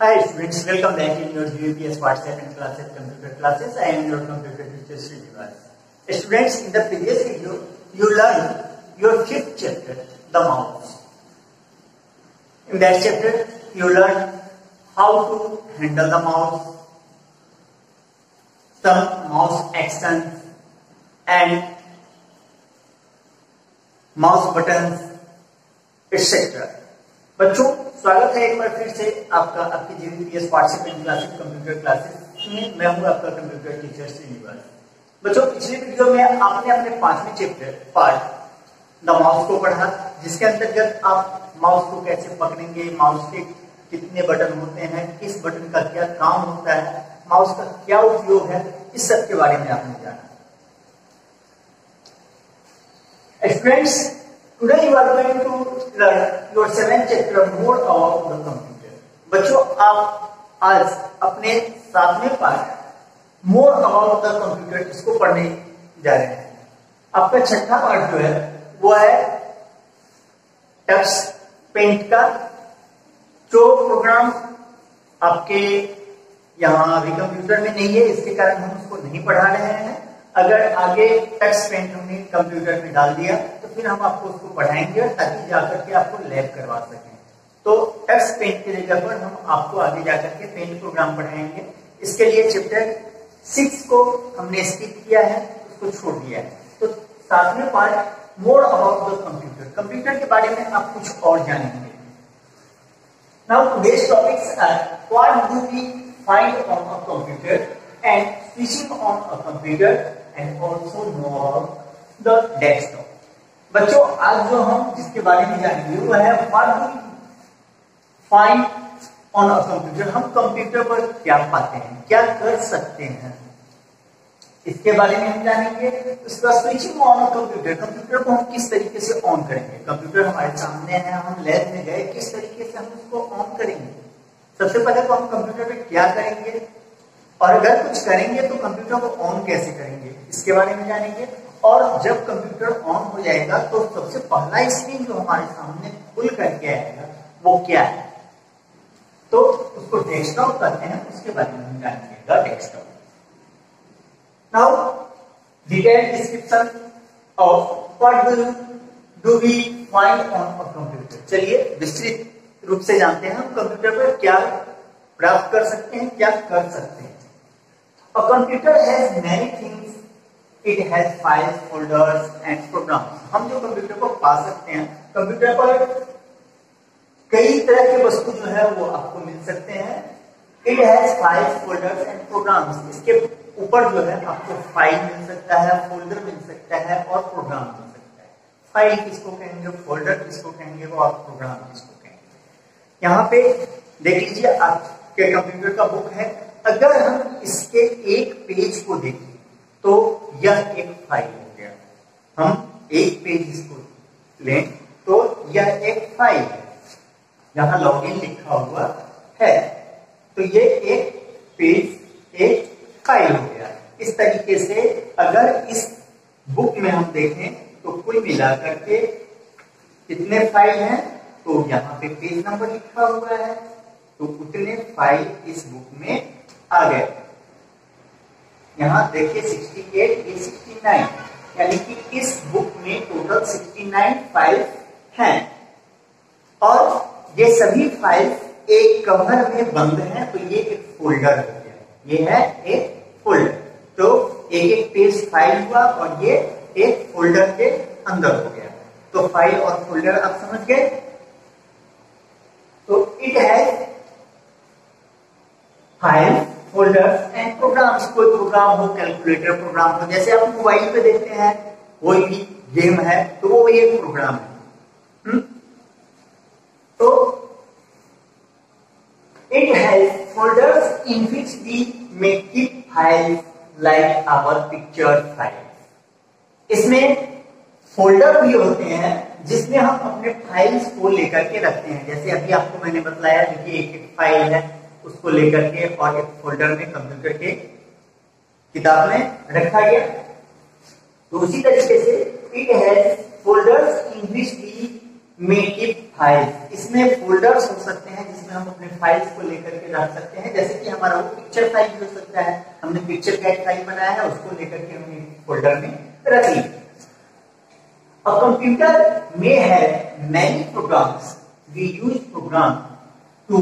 Hi students, welcome back in your GPS WhatsApp and classes, computer classes. I am your computer teacher Srinivas. Students, in the previous video, you learned your fifth chapter, the mouse. In that chapter, you learned how to handle the mouse, some mouse actions and mouse buttons, etc. बच्चों, स्वागत है एक बार फिर से आपका आपकी GPS WhatsApp and classes computer classes में। मैं हूं आपका कंप्यूटर टीचर श्रीनिवास। बच्चों, पिछले वीडियो में आपने अपने 5वें चैप्टर पार्ट द माउस को पढ़ा, जिसके अंतर्गत आप माउस को कैसे पकड़ेंगे, माउस के कितने बटन होते हैं, किस बटन का क्या काम होता है, माउस का क्या उपयोग है, इस सब के बारे में आपने जाना। Students, today you are going to learn your 7th chapter more about the computer. बच्चों, आप आज अपने 7वें part more about the computer इसको पढ़ने जा रहे हैं। आपका छठा पार्ट जो है वो है टच पेंट का, जो प्रोग्राम आपके यहाँ अभी कंप्यूटर में नहीं है, इसके कारण हम उसको नहीं पढ़ा रहे हैं। अगर आगे टच पेंट हमने कंप्यूटर में डाल दिया तो फिर हम आपको उसको पढ़ाएंगे ताकि जाकर के आपको लैब करवा सकें। तो टच पेंट की जगह पर हम आपको आगे जाकर के पेंट प्रोग्राम पढ़ाएंगे। इसके लिए चैप्टर 6 को हमने स्किप किया है, उसको छोड़ दिया है। तो 7वें part more about the computer, computer के बारे में आप कुछ और जानेंगे। Now today's topics are what do we find on a computer and switching on a computer and also know about the desktop. बच्चों, आज जो हम जिसके बारे में जानेंगे वो है what do we find on a computer. हम कंप्यूटर पर क्या पाते हैं, क्या कर सकते हैं, इसके बारे में हम जानेंगे। उसका switching on a computer, computer को हम किस तरीके से ऑन करेंगे। कंप्यूटर हमारे सामने है, हम लैब में गए, किस तरीके से हम उसको ऑन करेंगे। सबसे पहले तो हम कंप्यूटर पे क्या करेंगे और अगर कुछ करेंगे तो कंप्यूटर को ऑन कैसे करेंगे, इसके बारे में जानेंगे। और जब कंप्यूटर ऑन हो जाएगा तो सबसे पहला स्क्रीन जो हमारे सामने खुल करके आएगा वो क्या है, तो उसको डेस्कटॉप कहते हैं, उसके बारे में हम जानेंगे। Desktop. Now detailed description of what do we find on a computer. चलिए विस्तृत रूप से जानते हैं हम कंप्यूटर पर क्या प्राप्त कर सकते हैं, क्या कर सकते हैं। A computer has many things. It has files, folders and programs. हम जो कंप्यूटर को पा सकते हैं, कंप्यूटर पर कई तरह के वस्तु जो है वो आपको मिल सकते हैं। It has files, folders and programs. इसके ऊपर जो है आपको फाइल मिल सकता है, फोल्डर मिल सकता है और प्रोग्राम मिल सकता है। फाइल किसको कहेंगे, फोल्डर किसको कहेंगे और प्रोग्राम किसको कहेंगे। यहाँ पे देख लीजिए, आपके कंप्यूटर का बुक है। अगर हम इसके एक पेज को देखें तो यह एक फाइल हो गया। हम एक पेज इसको लें तो यह एक फाइल है, जहां लॉगिन लिखा हुआ है, तो ये एक पेज एक फाइल हो गया। इस तरीके से अगर इस बुक में हम देखें तो कुल मिलाकर के कितने फाइल हैं, तो यहाँ पे पेज नंबर लिखा हुआ है, तो उतने फाइल इस बुक में आ गए। यहां देखिए 68, ये 69, यानी कि इस बुक में टोटल 69 फाइल हैं और ये सभी फाइल एक कवर में बंद हैं, तो ये एक फोल्डर हो गया। ये है एक फोल्डर, तो एक एक पेज फाइल हुआ और ये एक फोल्डर के अंदर हो गया। तो फाइल और फोल्डर आप समझ गए। तो इट है फाइल, फोल्डर्स एंड प्रोग्राम्स। कोई प्रोग्राम हो, कैलकुलेटर प्रोग्राम हो, जैसे आप मोबाइल पे देखते हैं कोई भी गेम है तो वो एक प्रोग्राम है। तो it has folders in which we may keep files like our picture file. इसमें फोल्डर भी होते हैं जिसमें हम अपने फाइल्स को लेकर के रखते हैं। जैसे अभी आपको मैंने बताया कि एक एक फाइल है, उसको लेकर के और एक फोल्डर में कंप्यूटर के किताब में रखा गया। तो उसी तरीके से it has folders in which we may keep files. इसमें फोल्डर्स हो सकते हैं जिसमें हम अपने फाइल्स को लेकर के रख सकते हैं, जैसे कि हमारा वो पिक्चर फाइल हो सकता है, हमने पिक्चर कैट फाइल बनाया है, उसको लेकर के हमने फोल्डर में रख ली। A computer may have many programs. We use program to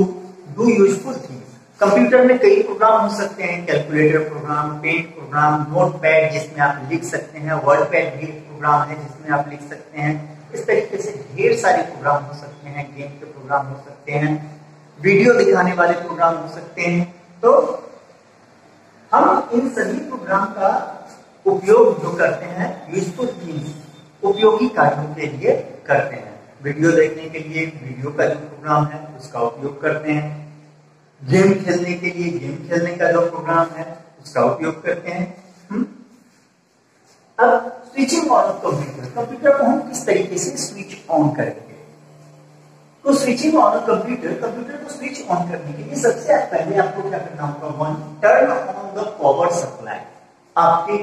do useful things. Computer में कई प्रोग्राम हो सकते हैं, calculator program, paint program, notepad जिसमें आप लिख सकते हैं, वर्डपैड भी एक प्रोग्राम है जिसमें आप लिख सकते हैं। इस तरीके से ढेर सारे प्रोग्राम हो सकते हैं, गेम के प्रोग्राम हो सकते हैं, वीडियो दिखाने वाले प्रोग्राम हो सकते हैं। तो हम इन सभी प्रोग्राम का उपयोग जो करते हैं यूजफुल थिंग्स, उपयोगी कार्यों के लिए करते हैं। वीडियो देखने के लिए वीडियो का जो प्रोग्राम है उसका उपयोग करते हैं, गेम खेलने के लिए गेम खेलने का जो प्रोग्राम है उसका उपयोग करते हैं। अब स्विचिंग ऑन कंप्यूटर, कंप्यूटर को हम किस तरीके से स्विच ऑन करेंगे? तो स्विचिंग ऑन कंप्यूटर, कंप्यूटर को स्विच ऑन करने के लिए सबसे पहले आपको क्या करना होगा? One, turn on the power supply. आपके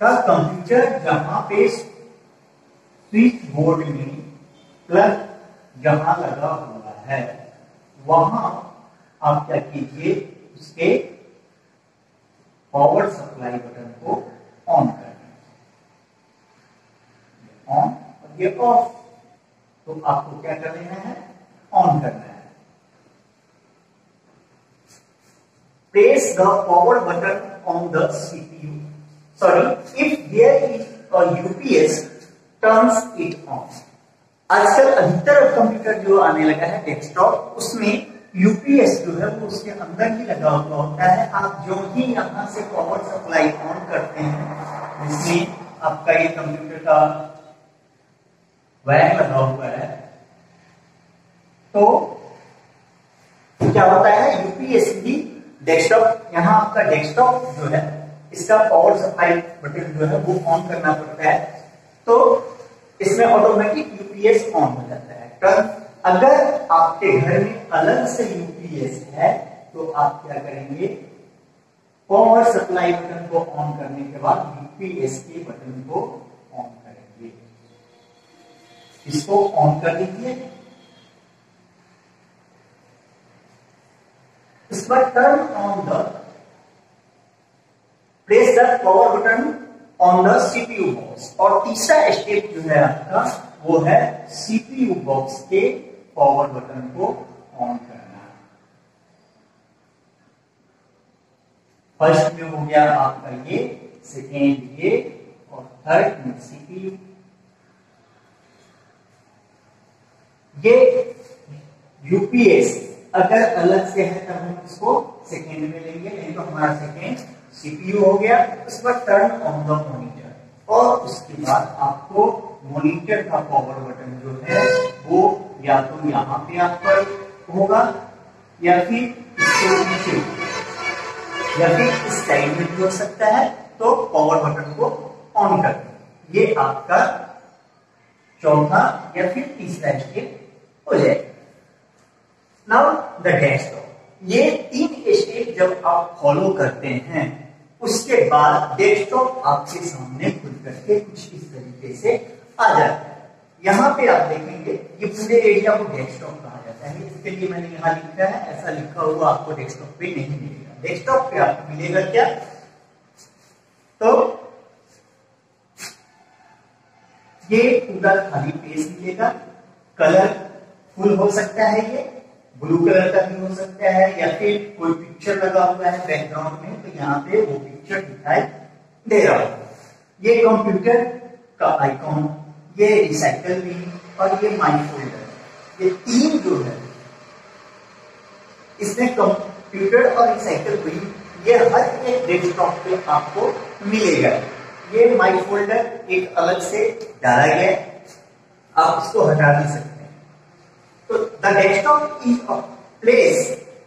का कंप्यूटर जहां पे स्विच बोर्ड में प्लग जहां लगा हुआ है वहां आप क्या कीजिए, उसके पावर सप्लाई बटन को ऑन करना है, ऑन और ये ऑफ। तो आपको क्या कर लेना है? ऑन करना है। Press the power button on the CPU, sorry if there is a UPS turns it on. आजकल अधिकतर कंप्यूटर जो आने लगा है डेस्कटॉप, उसमें यूपीएस जो है वो उसके अंदर ही लगा हुआ होता है। आप जो ही यहां से पावर सप्लाई ऑन करते हैं, जिसमें आपका ये कंप्यूटर का वायर लगा हुआ है, तो क्या होता है? यूपीएस भी डेस्कटॉप, यहाँ आपका डेस्कटॉप जो है इसका पावर सप्लाई बटन जो है वो ऑन करना पड़ता है, तो इसमें ऑटोमेटिक यूपीएस ऑन हो जाता है। टर्न, अगर आपके घर में अलग से यूपीएस है तो आप क्या करेंगे? पावर सप्लाई बटन को ऑन करने के बाद यूपीएस के बटन को ऑन करेंगे। इसको ऑन कर दीजिए। इस पर turn on the, press the power button on the CPU box. और तीसरा स्टेप जो है आपका वो है सीपीयू बॉक्स के पावर बटन को ऑन करना। फर्स्ट में हो गया आपका ये, सेकेंड ये, और थर्ड में सीपीयू। ये यूपीएस अगर अलग से है तब हम इसको सेकेंड में लेंगे, नहीं तो हमारा सेकेंड सीपीयू हो गया। उस पर टर्न ऑन द मॉनिटर, और उसके बाद आपको मॉनिटर का पावर बटन जो है वो या तो यहाँ पे आपका होगा या फिर इसके नीचे या फिर इस साइड में भी हो सकता है। तो पावर बटन को ऑन कर दें। ये आपका चौथा या फिर तीसरा स्टेप हो जाएगा। नाउ द डेस्कटॉप, ये 3 स्टेप जब आप फॉलो करते हैं उसके बाद डेस्कटॉप आपके सामने खुल करके कुछ इस तरीके से आ जाता है। यहाँ पे आप देखेंगे ये पूरे एरिया को डेस्कटॉप कहा जाता है, इसके लिए मैंने यहाँ लिखा है, ऐसा लिखा हुआ आपको डेस्कटॉप पे नहीं मिलेगा। डेस्कटॉप पे आपको मिलेगा क्या? तो ये पूरा खाली पेज मिलेगा, कलर फुल हो सकता है, ये ब्लू कलर का भी हो सकता है, या फिर कोई पिक्चर लगा हुआ है बैकग्राउंड में तो यहाँ पे वो पिक्चर दिखाई दे रहा है। ये कंप्यूटर का आइकॉन, ये रिसाइकल बिन और ये माई फोल्डर, ये 3 जो है इसमें कंप्यूटर और रिसाइकल बिन ये हर एक डेस्कटॉप पे आपको मिलेगा। ये माई फोल्डर एक अलग से डाला गया है, आप इसको हटा नहीं सकते। तो the desktop is a place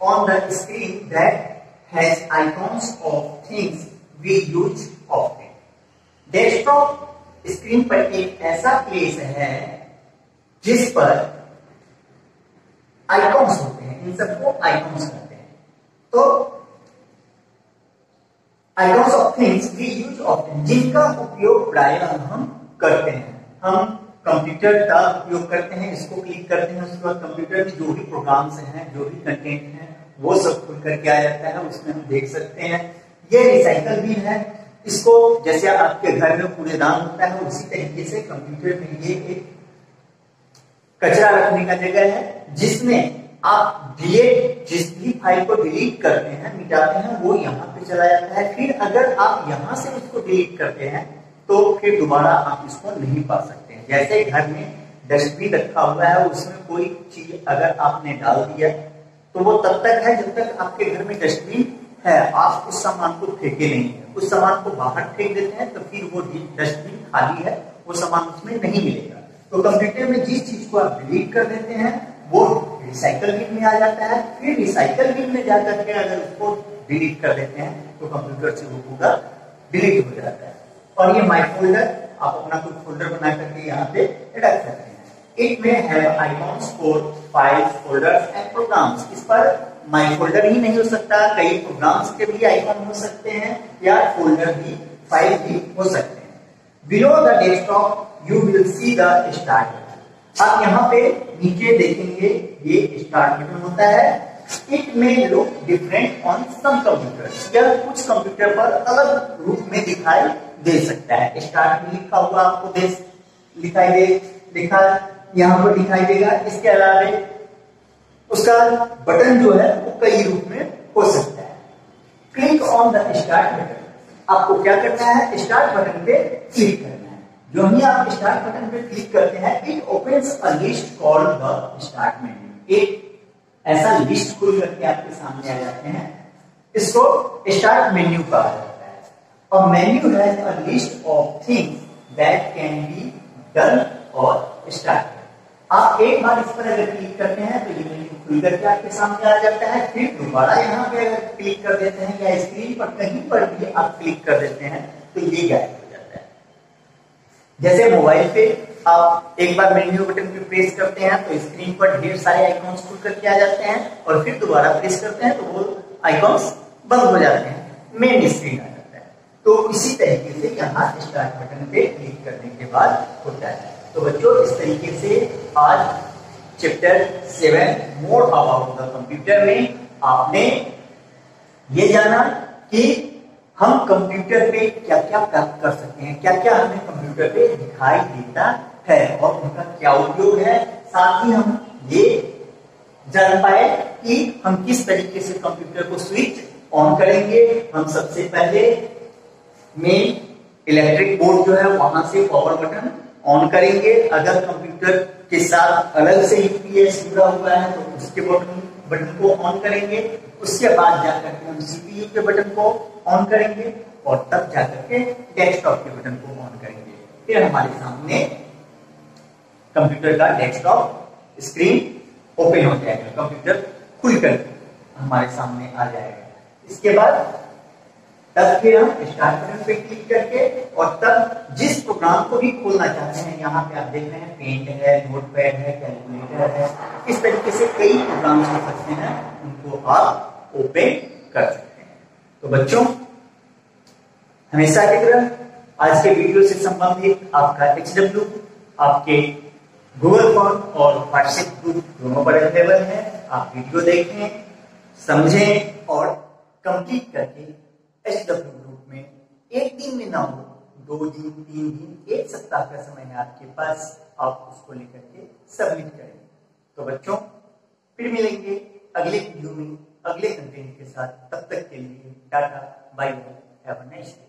on the screen that has icons of things we use often. Desktop screen पर एक ऐसा प्लेस है जिस पर आइकॉन्स होते हैं, इन सबको आइकॉन्स कहते हैं। तो icons of things we use often, जिनका उपयोग प्रायः हम करते हैं। हम कंप्यूटर का उपयोग करते हैं, इसको क्लिक करते हैं, उसके बाद कंप्यूटर में जो भी प्रोग्राम्स हैं, जो भी कंटेंट है, वो सब खुल करके आ जाता है, उसमें हम देख सकते हैं। ये रिसाइकल बिन है, इसको जैसे आपके घर में कूड़ेदान होता है उसी तरीके से कंप्यूटर में ये एक कचरा रखने का जगह है, जिसमें आप जिस भी फाइल को डिलीट करते हैं, मिटाते हैं, वो यहाँ पे चला जाता है। फिर अगर आप यहाँ से इसको डिलीट करते हैं तो फिर दोबारा आप इसको नहीं पा सकते हैं। जैसे घर में डस्टबिन रखा हुआ है, उसमें कोई चीज अगर आपने डाल दिया तो वो तब तक है जब तक आपके घर में डस्टबिन है, आप उस सामान को फेंके नहीं है, उस सामान को बाहर फेंक देते हैं तो फिर वो डस्टबिन खाली है, वो सामान उसमें नहीं मिलेगा। तो कंप्यूटर में जिस चीज को आप डिलीट कर देते हैं वो रिसाइकल बिन में आ जाता है। फिर रिसाइकल बिन में जाकर के अगर उसको डिलीट कर देते हैं तो कंप्यूटर से वो पूरा डिलीट हो जाता है। और ये माई फोल्डर, आप अपना कोई फोल्डर बना करके यहाँ पे रख सकते हैं। इट में have icons for files, folders and programs. इस पर माई फोल्डर ही नहीं हो सकता, कई प्रोग्राम्स के भी आइकॉन हो सकते हैं या फोल्डर भी, फाइल भी हो सकते हैं। Below the desktop you will see the start button. आप यहाँ पे नीचे देखेंगे ये स्टार्ट बटन होता है। इट में look different on some computers, यह कुछ कंप्यूटर पर अलग रूप में दिखाई दे सकता है। स्टार्ट में लिखा हुआ आपको लिखा यहाँ पर दिखाई देगा। इसके अलावा उसका बटन जो है वो कई रूप में हो सकता है। Click on the start button, आपको क्या करना है, स्टार्ट बटन पे क्लिक करना है। जो ही आप स्टार्ट बटन पे क्लिक करते हैं, it opens a list called the start menu. एक ऐसा लिस्ट खुल करके आपके सामने आ जाते हैं, इसको स्टार्ट मेन्यू कहा जाता है। अ menu has a list of things that can be done और स्टार्ट। आप एक बार इस पर अगर क्लिक करते हैं तो ये मेन्यू खुल करके आपके सामने आ जाता है। फिर दोबारा यहाँ पे अगर क्लिक कर देते हैं या स्क्रीन पर कहीं पर भी आप क्लिक कर देते हैं तो ये गायब हो जाता है। जैसे मोबाइल पे आप एक बार मेन्यू बटन पे प्रेस करते हैं तो स्क्रीन पर ढेर सारे आइकॉन्स खुल करके आ जाते हैं, और फिर दोबारा प्रेस करते हैं तो वो आइकॉन्स बंद हो जाते हैं, मेन स्क्रीन आ जाता है। तो इसी तरीके से यहाँ स्टार्ट बटन पे क्लिक करने के बाद होता है। तो बच्चों, इस तरीके से आज chapter 7 more about the computer में आपने ये जाना कि हम कंप्यूटर पे क्या क्या प्राप्त कर सकते हैं, क्या क्या हमें कंप्यूटर पे दिखाई देता है और उनका क्या उपयोग है। साथ ही हम ये जान पाए कि हम किस तरीके से कंप्यूटर को स्विच ऑन करेंगे। हम सबसे पहले मेन इलेक्ट्रिक बोर्ड जो है वहां से पावर बटन ऑन करेंगे। अगर कंप्यूटर के साथ अलग से यूपीएस जुड़ा हुआ है तो उसके बटन को ऑन करेंगे। उसके बाद जाकर के हम सीपीयू के बटन को ऑन करेंगे और तब जाकर के डेस्कटॉप के बटन को ऑन करेंगे। फिर हमारे सामने कंप्यूटर का डेस्कटॉप स्क्रीन ओपन हो जाएगा, कंप्यूटर खुलकर हमारे सामने आ जाएगा। इसके बाद तब फिर हम स्टार्ट बटन पे क्लिक करके और तब जिस प्रोग्राम को भी खोलना चाहते हैं, यहाँ पे आप देख रहे हैं पेंट है, नोटपैड है, कैलकुलेटर है, इस तरीके से कई प्रोग्राम हो सकते हैं, उनको आप ओपन कर सकते हैं। तो बच्चों, हमेशा की तरह आज के वीडियो से संबंधित आपका HW आपके गूगल फॉर्म और व्हाट्सएप ग्रुप दोनों पर अवेलेबल है। आप वीडियो देखें, समझें और कंप्लीट करके HW ग्रुप में एक दिन में ना हो, 2 दिन, 3 दिन, 1 सप्ताह का समय है आपके पास, आप उसको लेकर के सबमिट करेंगे। तो बच्चों, फिर मिलेंगे अगले वीडियो में अगले कंटेंट के साथ। तब तक के लिए टाटा, bye bye, have a nice day.